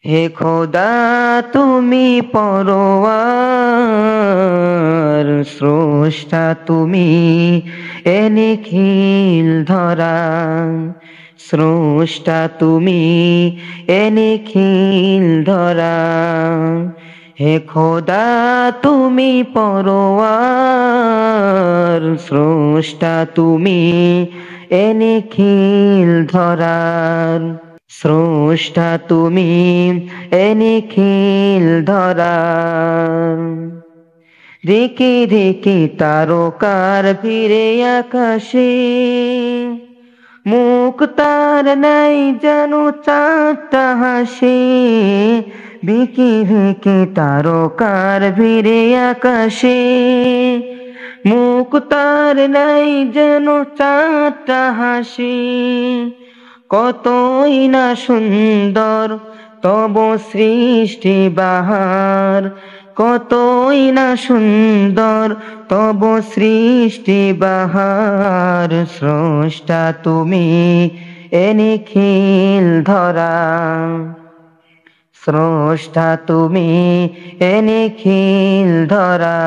হে খোদা তুমি পরোয়ার, স্রষ্টা তুমি এ নিখিল ধরা, স্রষ্টা তুমি এ নিখিল ধরা। হে খোদা তুমি পরোয়ার, স্রষ্টা তুমি এ নিখিল ধরার, স্রষ্টা তুমি এ নিখিল ধরার। রিকি রিকি তারকার ভিড়ে আকাশে, মুখ তার নাই যেন চাঁদটা হাসে। ভিকি ভিকি তারকার ভিড়ে আকাশে, মুখ তার নাই যেন চাঁদটা হাসে। কতই না সুন্দর তব সৃষ্টি বাহার, কতই না সুন্দর তব সৃষ্টি বাহার। স্রষ্টা তুমি এ নিখিল ধরা, স্রষ্টা তুমি এ নিখিল ধরা।